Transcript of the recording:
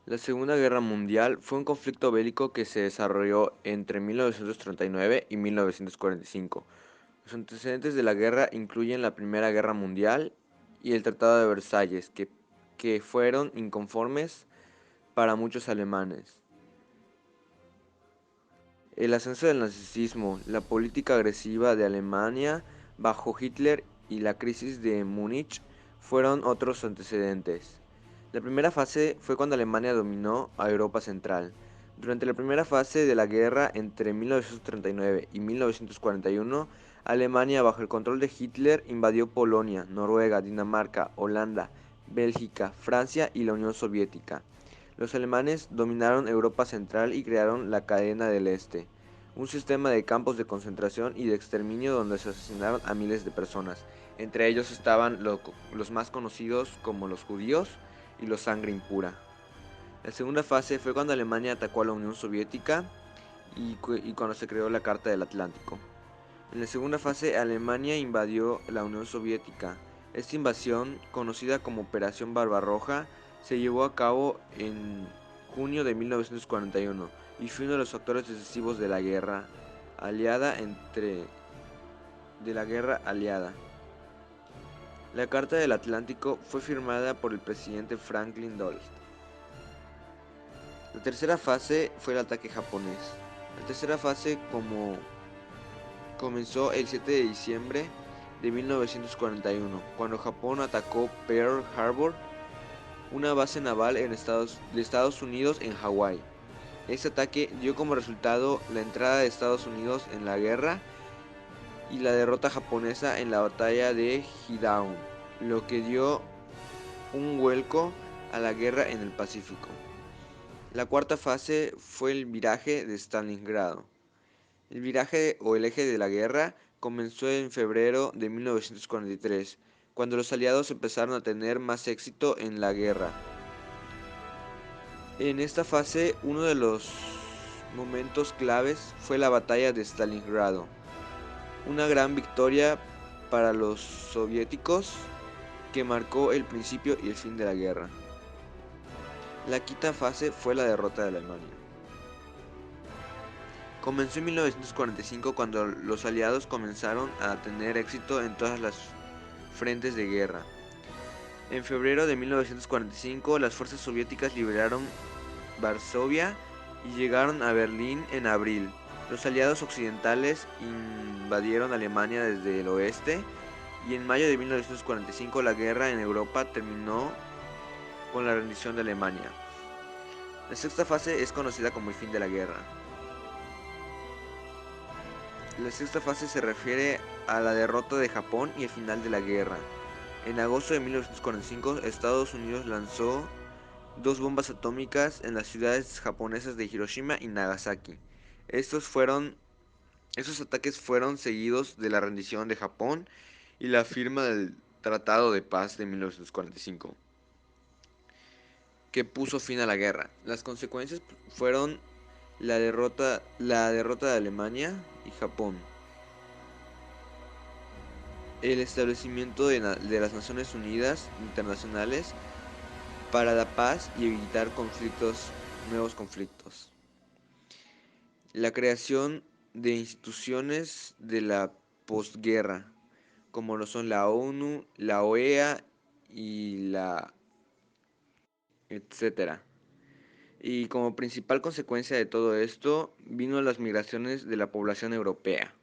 La Segunda Guerra Mundial fue un conflicto bélico que se desarrolló entre 1939 y 1945. Los antecedentes de la guerra incluyen la Primera Guerra Mundial y el Tratado de Versalles, que fueron inconformes para muchos alemanes. El ascenso del nazismo, la política agresiva de Alemania bajo Hitler y la crisis de Múnich fueron otros antecedentes. La primera fase fue cuando Alemania dominó a Europa Central. Durante la primera fase de la guerra entre 1939 y 1941, Alemania, bajo el control de Hitler, invadió Polonia, Noruega, Dinamarca, Holanda, Bélgica, Francia y la Unión Soviética. Los alemanes dominaron Europa Central y crearon la Cadena del Este, un sistema de campos de concentración y de exterminio donde se asesinaron a miles de personas. Entre ellos estaban los más conocidos como los judíos y los sangre impura. La segunda fase fue cuando Alemania atacó a la Unión Soviética y cuando se creó la Carta del Atlántico. En la segunda fase, Alemania invadió la Unión Soviética. Esta invasión, conocida como Operación Barbarroja, se llevó a cabo en junio de 1941 y fue uno de los factores decisivos de la guerra aliada. La Carta del Atlántico fue firmada por el presidente Franklin Dolst. La tercera fase fue el ataque japonés. La tercera fase comenzó el 7 de diciembre de 1941, cuando Japón atacó Pearl Harbor, una base naval de Estados Unidos en Hawái. Este ataque dio como resultado la entrada de Estados Unidos en la guerra y la derrota japonesa en la batalla de Hidaun, lo que dio un vuelco a la guerra en el Pacífico. La cuarta fase fue el viraje de Stalingrado. El viraje o el eje de la guerra comenzó en febrero de 1943, cuando los aliados empezaron a tener más éxito en la guerra. En esta fase, uno de los momentos claves fue la batalla de Stalingrado, una gran victoria para los soviéticos que marcó el principio y el fin de la guerra. La quinta fase fue la derrota de Alemania. Comenzó en 1945 cuando los aliados comenzaron a tener éxito en todas las frentes de guerra. En febrero de 1945 las fuerzas soviéticas liberaron Varsovia y llegaron a Berlín en abril. Los aliados occidentales invadieron Alemania desde el oeste y en mayo de 1945 la guerra en Europa terminó con la rendición de Alemania. La sexta fase es conocida como el fin de la guerra. La sexta fase se refiere a la derrota de Japón y el final de la guerra. En agosto de 1945, Estados Unidos lanzó dos bombas atómicas en las ciudades japonesas de Hiroshima y Nagasaki. Estos ataques fueron seguidos de la rendición de Japón y la firma del Tratado de Paz de 1945, que puso fin a la guerra. Las consecuencias fueron la derrota de Alemania y Japón, el establecimiento de las Naciones Unidas internacionales para la paz y evitar nuevos conflictos. La creación de instituciones de la posguerra, como lo son la ONU, la OEA y la etcétera. Y como principal consecuencia de todo esto, vino las migraciones de la población europea.